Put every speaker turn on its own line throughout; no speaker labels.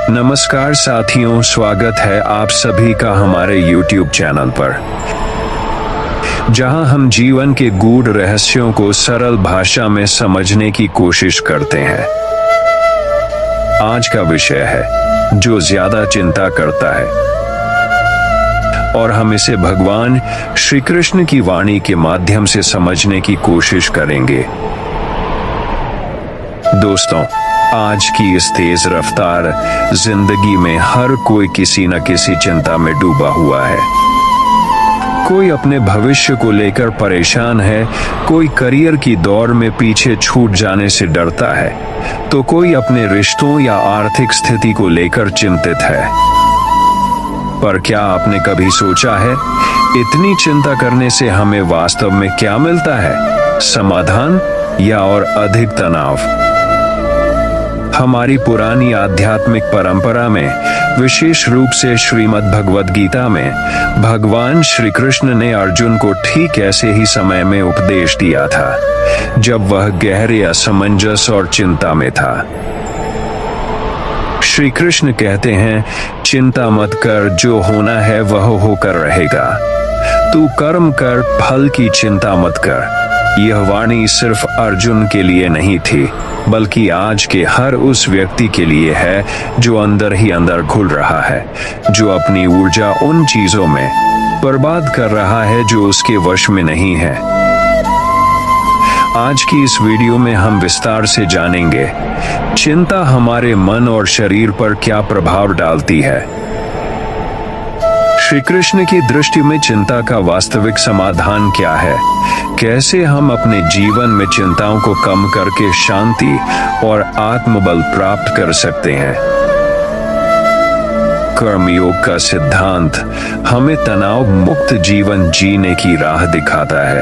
नमस्कार साथियों, स्वागत है आप सभी का हमारे YouTube चैनल पर, जहां हम जीवन के गूढ़ रहस्यों को सरल भाषा में समझने की कोशिश करते हैं। आज का विषय है जो ज्यादा चिंता करता है, और हम इसे भगवान श्री कृष्ण की वाणी के माध्यम से समझने की कोशिश करेंगे। दोस्तों, आज की इस तेज रफ्तार जिंदगी में हर कोई किसी न किसी चिंता में डूबा हुआ है। कोई अपने भविष्य को लेकर परेशान है, कोई करियर की दौड़ में पीछे छूट जाने से डरता है, तो कोई अपने रिश्तों या आर्थिक स्थिति को लेकर चिंतित है। पर क्या आपने कभी सोचा है, इतनी चिंता करने से हमें वास्तव में क्या मिलता है? समाधान या और अधिक तनाव? हमारी पुरानी आध्यात्मिक परंपरा में, विशेष रूप से श्रीमद् भगवद गीता में, भगवान श्री कृष्ण ने अर्जुन को ठीक ऐसे ही समय में उपदेश दिया था जब वह गहरे असमंजस और चिंता में था। श्री कृष्ण कहते हैं, चिंता मत कर, जो होना है वह होकर रहेगा। तू कर्म कर, फल की चिंता मत कर। यह वाणी सिर्फ अर्जुन के लिए नहीं थी, बल्कि आज के हर उस व्यक्ति के लिए है जो अंदर ही अंदर घुल रहा है, जो अपनी ऊर्जा उन चीजों में बर्बाद कर रहा है जो उसके वश में नहीं है। आज की इस वीडियो में हम विस्तार से जानेंगे, चिंता हमारे मन और शरीर पर क्या प्रभाव डालती है। श्री कृष्ण की दृष्टि में चिंता का वास्तविक समाधान क्या है? कैसे हम अपने जीवन में चिंताओं को कम करके शांति और आत्मबल प्राप्त कर सकते हैं? कर्मयोग का सिद्धांत हमें तनाव मुक्त जीवन जीने की राह दिखाता है।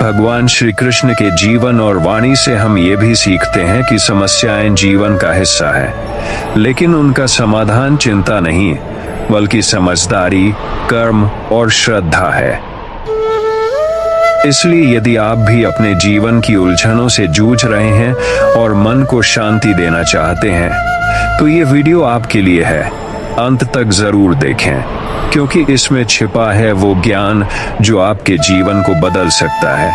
भगवान श्री कृष्ण के जीवन और वाणी से हम ये भी सीखते हैं कि समस्याएं जीवन का हिस्सा है, लेकिन उनका समाधान चिंता नहीं, बल्कि समझदारी, कर्म और श्रद्धा है। इसलिए यदि आप भी अपने जीवन की उलझनों से जूझ रहे हैं और मन को शांति देना चाहते हैं, तो ये वीडियो आपके लिए है। अंत तक जरूर देखें, क्योंकि इसमें छिपा है वो ज्ञान जो आपके जीवन को बदल सकता है।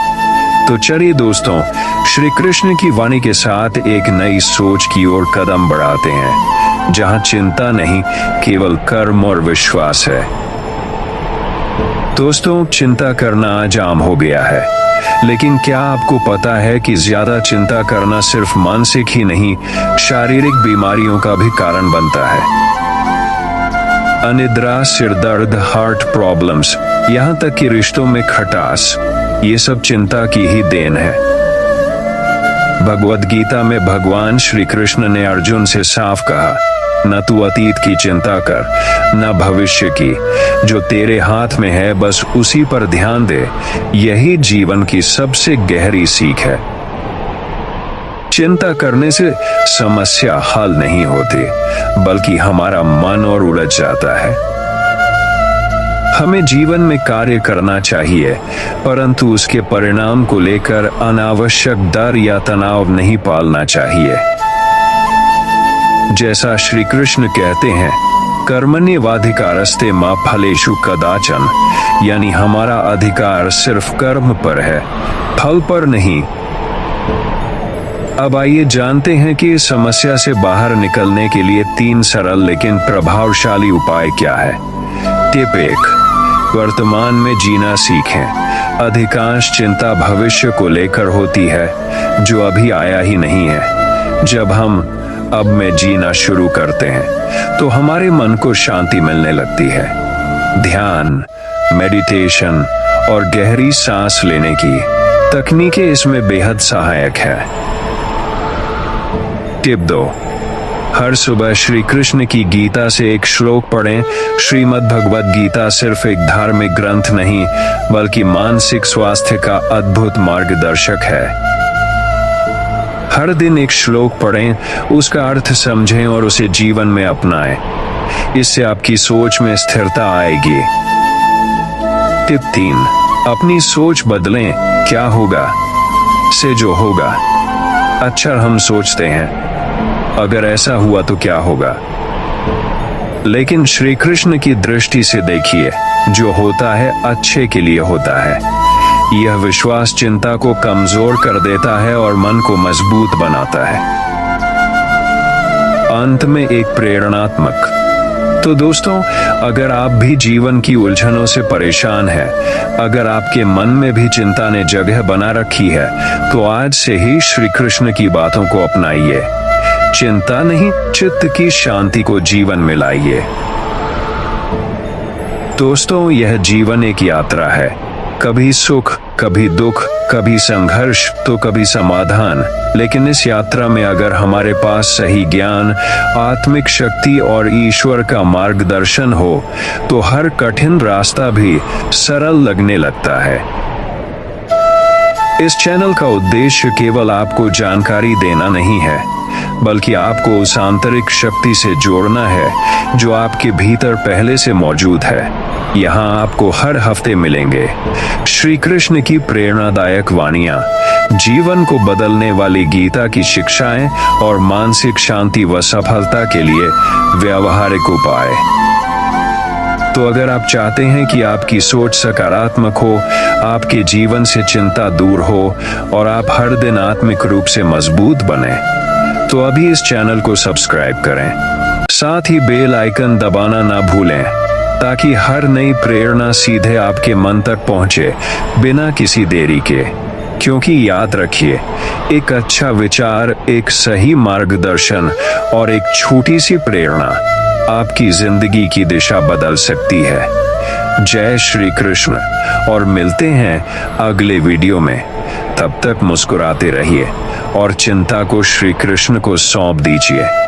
तो चलिए दोस्तों, श्री कृष्ण की वाणी के साथ एक नई सोच की ओर कदम बढ़ाते हैं, जहां चिंता नहीं, केवल कर्म और विश्वास है। दोस्तों, चिंता करना आज आम हो गया है, लेकिन क्या आपको पता है कि ज्यादा चिंता करना सिर्फ मानसिक ही नहीं, शारीरिक बीमारियों का भी कारण बनता है। अनिद्रा, सिरदर्द, हार्ट प्रॉब्लम्स, यहां तक कि रिश्तों में खटास, ये सब चिंता की ही देन है। भगवद गीता में भगवान श्री कृष्ण ने अर्जुन से साफ कहा, न तू अतीत की चिंता कर, न भविष्य की। जो तेरे हाथ में है बस उसी पर ध्यान दे। यही जीवन की सबसे गहरी सीख है। चिंता करने से समस्या हल नहीं होती, बल्कि हमारा मन और उलझ जाता है। हमें जीवन में कार्य करना चाहिए, परंतु उसके परिणाम को लेकर अनावश्यक डर या तनाव नहीं पालना चाहिए। जैसा श्री कृष्ण कहते हैं, कर्मण्येवाधिकारस्ते मा फलेषु कदाचन, यानी हमारा अधिकार सिर्फ कर्म पर है, फल पर नहीं। अब आइए जानते हैं कि इस समस्या से बाहर निकलने के लिए 3 सरल लेकिन प्रभावशाली उपाय क्या है। टिप 1, वर्तमान में जीना सीखें। अधिकांश चिंता भविष्य को लेकर होती है, जो अभी आया ही नहीं है। जब हम अब में जीना शुरू करते हैं, तो हमारे मन को शांति मिलने लगती है। ध्यान, मेडिटेशन और गहरी सांस लेने की तकनीकें इसमें बेहद सहायक है। टिप 2, हर सुबह श्री कृष्ण की गीता से एक श्लोक पढ़ें। श्रीमद् भगवद गीता सिर्फ एक धार्मिक ग्रंथ नहीं, बल्कि मानसिक स्वास्थ्य का अद्भुत मार्गदर्शक है। हर दिन एक श्लोक पढ़ें, उसका अर्थ समझें और उसे जीवन में अपनाएं। इससे आपकी सोच में स्थिरता आएगी। टिप 3, अपनी सोच बदलें। क्या होगा से जो होगा। अक्सर हम सोचते हैं अगर ऐसा हुआ तो क्या होगा? लेकिन श्री कृष्ण की दृष्टि से देखिए, जो होता है अच्छे के लिए होता है। यह विश्वास चिंता को कमजोर कर देता है और मन को मजबूत बनाता है। अंत में एक प्रेरणात्मक। तो दोस्तों, अगर आप भी जीवन की उलझनों से परेशान हैं, अगर आपके मन में भी चिंता ने जगह बना रखी है, तो आज से ही श्री कृष्ण की बातों को अपनाइए। चिंता नहीं, चित्त की शांति को जीवन में लाइए। दोस्तों, यह जीवन एक यात्रा है। कभी सुख, कभी दुख, कभी संघर्ष तो कभी समाधान। लेकिन इस यात्रा में अगर हमारे पास सही ज्ञान, आत्मिक शक्ति और ईश्वर का मार्गदर्शन हो, तो हर कठिन रास्ता भी सरल लगने लगता है। इस चैनल का उद्देश्य केवल आपको जानकारी देना नहीं है, बल्कि आपको उस आंतरिक शक्ति से जोड़ना है जो आपके भीतर पहले से मौजूद है। यहाँ आपको हर हफ्ते मिलेंगे श्री कृष्ण की प्रेरणादायक वाणियाँ, जीवन को बदलने वाली गीता की शिक्षाएं और मानसिक शांति व सफलता के लिए व्यावहारिक उपाय। तो अगर आप चाहते हैं कि आपकी सोच सकारात्मक हो, आपके जीवन से चिंता दूर हो और आप हर दिन आत्मिक रूप से मजबूत बने, तो अभी इस चैनल को सब्सक्राइब करें। साथ ही बेल आइकन दबाना ना भूलें, ताकि हर नई प्रेरणा सीधे आपके मन तक पहुंचे बिना किसी देरी के। क्योंकि याद रखिए, एक अच्छा विचार, एक सही मार्गदर्शन और एक छोटी सी प्रेरणा आपकी जिंदगी की दिशा बदल सकती है। जय श्री कृष्ण, और मिलते हैं अगले वीडियो में। तब तक मुस्कुराते रहिए और चिंता को श्री कृष्ण को सौंप दीजिए।